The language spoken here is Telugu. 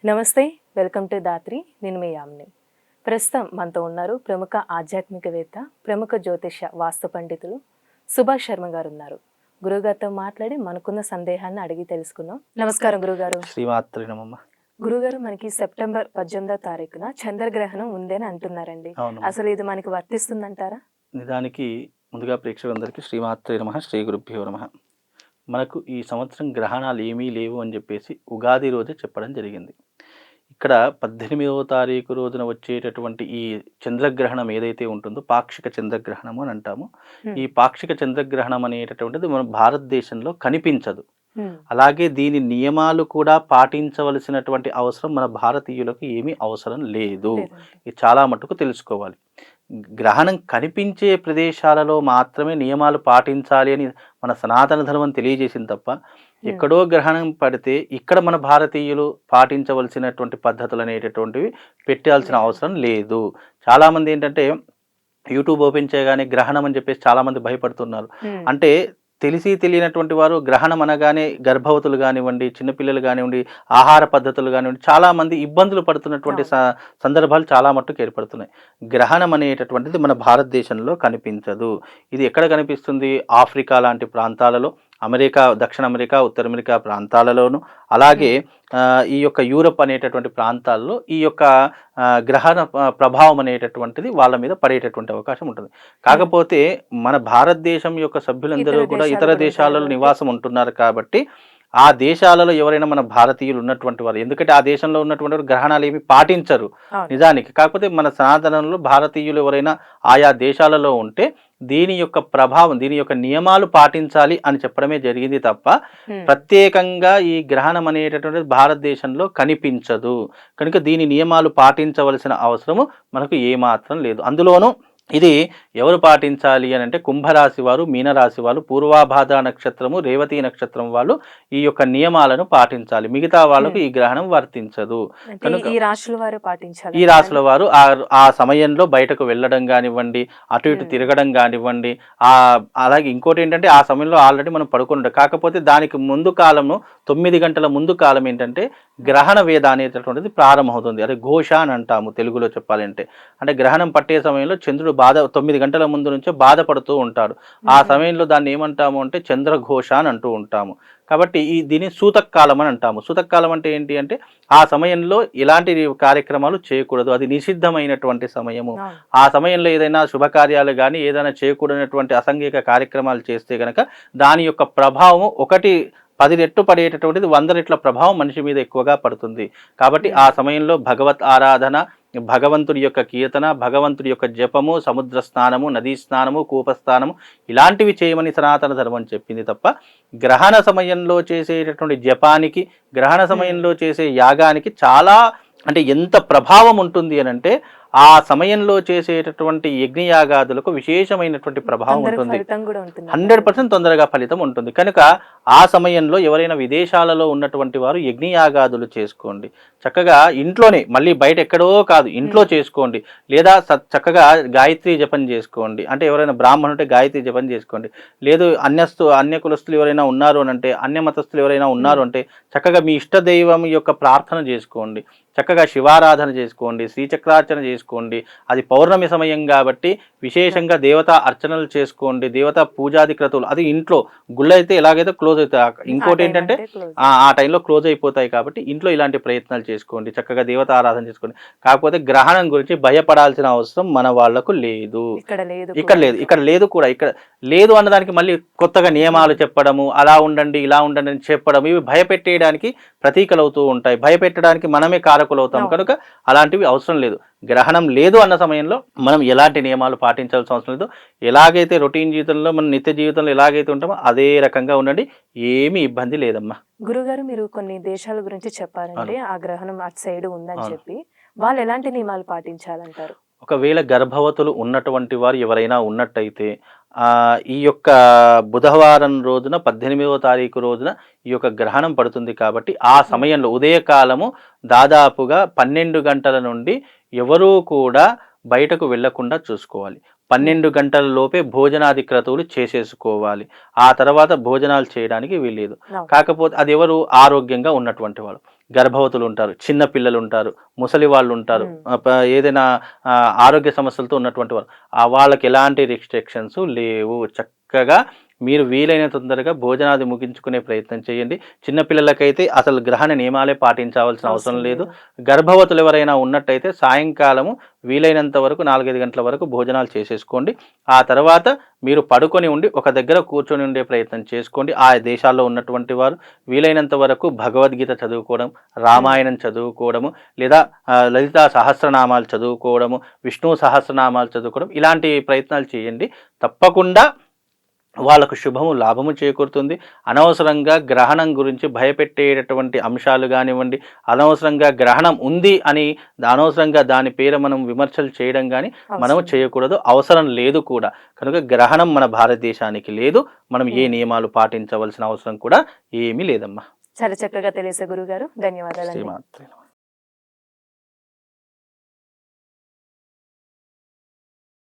నమస్తే, వెల్కమ్ టు దాత్రి. నేను మీ యామ్ని. ప్రస్తుతం మనతో ఉన్నారు ప్రముఖ ఆధ్యాత్మికవేత్త, ప్రముఖ జ్యోతిష వాస్తు పండితులు సుభాష్ శర్మ గారు ఉన్నారు. గురుగారితో మాట్లాడి మనకున్న సందేహాన్ని అడిగి తెలుసుకుందాం. నమస్కారం గురుగారు. శ్రీమాత్రి నమః. గురుగారు, మనకి సెప్టెంబర్ 18వ తారీఖున చంద్రగ్రహణం ఉందని అంటున్నారండి. అసలు ఇది మనకి వర్తిస్తుందంటారా? నిజానికి ముందుగా ప్రేక్షకులందరికీ శ్రీమాత్రి నమః, శ్రీ గురుభ్యో నమః. మనకు ఈ సంవత్సరం గ్రహణాలు ఏమీ లేవు అని చెప్పేసి ఉగాది రోజే చెప్పడం జరిగింది. ఇక్కడ 18వ తారీఖు రోజున వచ్చేటటువంటి ఈ చంద్రగ్రహణం ఏదైతే ఉంటుందో పాక్షిక చంద్రగ్రహణము అని అంటాము. ఈ పాక్షిక చంద్రగ్రహణం అనేటటువంటిది మన భారతదేశంలో కనిపించదు. అలాగే దీని నియమాలు కూడా పాటించవలసినటువంటి అవసరం మన భారతీయులకు ఏమీ అవసరం లేదు. ఇది చాలా మటుకు తెలుసుకోవాలి. గ్రహణం కనిపించే ప్రదేశాలలో మాత్రమే నియమాలు పాటించాలి అని మన సనాతన ధర్మం తెలియజేసింది తప్ప ఎక్కడో గ్రహణం పడితే ఇక్కడ మన భారతీయులు పాటించవలసినటువంటి పద్ధతులు అనేటటువంటివి పెట్టాల్సిన అవసరం లేదు. చాలామంది ఏంటంటే యూట్యూబ్ ఓపెన్ చేయగానే గ్రహణం అని చెప్పేసి చాలామంది భయపడుతున్నారు. అంటే తెలిసి తెలియనటువంటి వారు గ్రహణం అనగానే గర్భవతులు కానివ్వండి, చిన్నపిల్లలు కానివ్వండి, ఆహార పద్ధతులు కానివ్వండి, చాలామంది ఇబ్బందులు పడుతున్నటువంటి సందర్భాలు చాలా మట్టుకు ఏర్పడుతున్నాయి. గ్రహణం అనేటటువంటిది మన భారతదేశంలో కనిపించదు. ఇది ఎక్కడ కనిపిస్తుంది? ఆఫ్రికా లాంటి ప్రాంతాలలో, అమెరికా, దక్షిణ అమెరికా, ఉత్తర అమెరికా ప్రాంతాలలోను, అలాగే ఈ యొక్క యూరప్ అనేటటువంటి ప్రాంతాల్లో ఈ యొక్క గ్రహణ ప్రభావం అనేటటువంటిది వాళ్ళ మీద పడేటటువంటి అవకాశం ఉంటుంది. కాకపోతే మన భారతదేశం యొక్క సభ్యులందరూ కూడా ఇతర దేశాలలో నివాసం ఉంటున్నారు కాబట్టి ఆ దేశాలలో ఎవరైనా మన భారతీయులు ఉన్నటువంటి వారు, ఎందుకంటే ఆ దేశంలో ఉన్నటువంటి వారు గ్రహణాలు ఏమి పాటించరు నిజానికి. కాకపోతే మన సనాతనంలో భారతీయులు ఎవరైనా ఆయా దేశాలలో ఉంటే దీని యొక్క ప్రభావం, దీని యొక్క నియమాలు పాటించాలి అని చెప్పడమే జరిగింది తప్ప ప్రత్యేకంగా ఈ గ్రహణం అనేటటువంటిది భారతదేశంలో కనిపించదు. కనుక దీని నియమాలు పాటించవలసిన అవసరము మనకు ఏమాత్రం లేదు. అందులోనూ ఇది ఎవరు పాటించాలి అని అంటే కుంభరాశి వారు, మీనరాశి వాళ్ళు, పూర్వాభాద్ర నక్షత్రము, రేవతి నక్షత్రం వాళ్ళు ఈ యొక్క నియమాలను పాటించాలి. మిగతా వాళ్ళకు ఈ గ్రహణం వర్తించదు. కనుక ఈ రాశుల వారు పాటించాలి. ఈ రాశుల వారు ఆ సమయంలో బయటకు వెళ్ళడం కానివ్వండి, అటు ఇటు తిరగడం కానివ్వండి, అలాగే ఇంకోటి ఏంటంటే ఆ సమయంలో ఆల్రెడీ మనం పడుకుంటాం. కాకపోతే దానికి ముందు కాలము 9 గంటల ముందు కాలం ఏంటంటే గ్రహణ వేద అనేటటువంటిది ప్రారంభమవుతుంది. అదే ఘోష అని అంటాము తెలుగులో చెప్పాలంటే. అంటే గ్రహణం పట్టే సమయంలో చంద్రుడు 9 గంటల ముందు నుంచే బాధపడుతూ ఉంటాడు. ఆ సమయంలో దాన్ని ఏమంటాము అంటే చంద్రఘోష అని అంటూ ఉంటాము. కాబట్టి దీన్ని సూతకాలం అని అంటాము. సూతకాలం అంటే ఏంటి అంటే ఆ సమయంలో ఎలాంటి కార్యక్రమాలు చేయకూడదు, అది నిషిద్ధమైనటువంటి సమయము. ఆ సమయంలో ఏదైనా శుభకార్యాలు కానీ ఏదైనా చేయకూడనటువంటి అసాంఘిక కార్యక్రమాలు చేస్తే కనుక దాని యొక్క ప్రభావం 10 రెట్లు పడేటటువంటిది 100 రెట్ల ప్రభావం మనిషి మీద ఎక్కువగా పడుతుంది. కాబట్టి ఆ సమయంలో భగవత్ ఆరాధన, భగవంతుడి యొక్క కీర్తన, భగవంతుడి యొక్క జపము, సముద్ర స్నానము, నదీ స్నానము, కూపస్నానము ఇలాంటివి చేయమని సనాతన ధర్మం చెప్పింది తప్ప గ్రహణ సమయంలో చేసేటటువంటి జపానికి, గ్రహణ సమయంలో చేసే యాగానికి చాలా అంటే ఎంత ప్రభావం ఉంటుంది అని అంటే ఆ సమయంలో చేసేటటువంటి యజ్ఞయాగాదులకు విశేషమైనటువంటి ప్రభావం ఉంటుంది. 100% తొందరగా ఫలితం ఉంటుంది. కనుక ఆ సమయంలో ఎవరైనా విదేశాలలో ఉన్నటువంటి వారు యజ్ఞయాగాదులు చేసుకోండి. చక్కగా ఇంట్లోనే, మళ్ళీ బయట ఎక్కడో కాదు, ఇంట్లో చేసుకోండి. లేదా చక్కగా గాయత్రి జపం చేసుకోండి. అంటే ఎవరైనా బ్రాహ్మణులు ఉంటే గాయత్రి జపం చేసుకోండి. లేదు అన్య కులస్తులు ఎవరైనా ఉన్నారు అని అంటే, అన్య మతస్థులు ఎవరైనా ఉన్నారు అంటే చక్కగా మీ ఇష్ట దైవం యొక్క ప్రార్థన చేసుకోండి. చక్కగా శివారాధన చేసుకోండి, శ్రీచక్రార్చన చేసుకోండి. అది పౌర్ణమి సమయం కాబట్టి విశేషంగా దేవతా అర్చనలు చేసుకోండి, దేవతా పూజాది క్రతువులు. అది ఇంట్లో, గుళ్ళు అయితే ఎలాగైతే క్లోజ్ అవుతాయి, ఇంకోటి ఏంటంటే ఆ టైంలో క్లోజ్ అయిపోతాయి. కాబట్టి ఇంట్లో ఇలాంటి ప్రయత్నాలు చేసుకోండి, చక్కగా దేవతా ఆరాధన చేసుకోండి. కాకపోతే గ్రహణం గురించి భయపడాల్సిన అవసరం మన వాళ్లకు లేదు. ఇక్కడ లేదు కూడా. ఇక్కడ లేదు అన్నదానికి మళ్ళీ కొత్తగా నియమాలు చెప్పడము, అలా ఉండండి ఇలా ఉండండి అని చెప్పడం, ఇవి భయపెట్టేయడానికి ప్రతీకలు అవుతూ ఉంటాయి. భయపెట్టడానికి మనమే కారకులవుతాం. కనుక అలాంటివి అవసరం లేదు. గ్రహణం లేదు అన్న సమయంలో మనం ఎలాంటి నియమాలు పాటించాల్సిన అవసరం లేదు. ఎలాగైతే రొటీన్ జీవితంలో మనం నిత్య జీవితంలో ఎలాగైతే ఉంటామో అదే రకంగా ఉండండి, ఏమీ ఇబ్బంది లేదమ్మా. గురుగారు, మీరు కొన్ని దేశాల గురించి చెప్పారంటే ఆ గ్రహణం అటు సైడ్ ఉందని చెప్పి, వాళ్ళు ఎలాంటి నియమాలు పాటించాలంటారు? ఒకవేళ గర్భవతులు ఉన్నటువంటి వారు ఎవరైనా ఉన్నట్టయితే ఈ యొక్క బుధవారం రోజున 18వ తారీఖు రోజున ఈ యొక్క గ్రహణం పడుతుంది. కాబట్టి ఆ సమయంలో ఉదయకాలము దాదాపుగా 12 గంటల నుండి ఎవరూ కూడా బయటకు వెళ్లకుండా చూసుకోవాలి. 12 గంటల లోపే భోజనాది క్రతువులు చేసేసుకోవాలి. ఆ తర్వాత భోజనాలు చేయడానికి వీల్లేదు. కాకపోతే అది ఎవరు ఆరోగ్యంగా ఉన్నటువంటి వాళ్ళు. గర్భవతులు ఉంటారు, చిన్న పిల్లలు ఉంటారు, ముసలి వాళ్ళు ఉంటారు, ఏదైనా ఆరోగ్య సమస్యలతో ఉన్నటువంటి వారు, వాళ్ళకి ఎలాంటి రిస్ట్రిక్షన్స్ లేవు. చక్కగా మీరు వీలైన తొందరగా భోజనాది ముగించుకునే ప్రయత్నం చేయండి. చిన్నపిల్లలకైతే అసలు గ్రహణ నియమాలే పాటించవలసిన అవసరం లేదు. గర్భవతులు ఎవరైనా ఉన్నట్టయితే సాయంకాలము వీలైనంత వరకు 4-5 గంటల వరకు భోజనాలు చేసేసుకోండి. ఆ తర్వాత మీరు పడుకొని ఉండి ఒక దగ్గర కూర్చొని ఉండే ప్రయత్నం చేసుకోండి. ఆ దేశాల్లో ఉన్నటువంటి వారు వీలైనంత వరకు భగవద్గీత చదువుకోవడం, రామాయణం చదువుకోవడము, లేదా లలితా సహస్రనామాలు చదువుకోవడము, విష్ణు సహస్రనామాలు చదువుకోవడం, ఇలాంటి ప్రయత్నాలు చేయండి. తప్పకుండా వాళ్ళకు శుభము లాభము చేకూరుతుంది. అనవసరంగా గ్రహణం గురించి భయపెట్టేటటువంటి అంశాలు కానివ్వండి, అనవసరంగా గ్రహణం ఉంది అని అనవసరంగా దాని పేర మనం విమర్శలు చేయడం కానీ మనము చేయకూడదు, అవసరం లేదు కూడా. కనుక గ్రహణం మన భారతదేశానికి లేదు. మనం ఏ నియమాలు పాటించవలసిన అవసరం కూడా ఏమీ లేదమ్మా. చాలా చక్కగా తెలిసే గురుగారు, ధన్యవాదాలు. శ్రీమాత్రే నమః.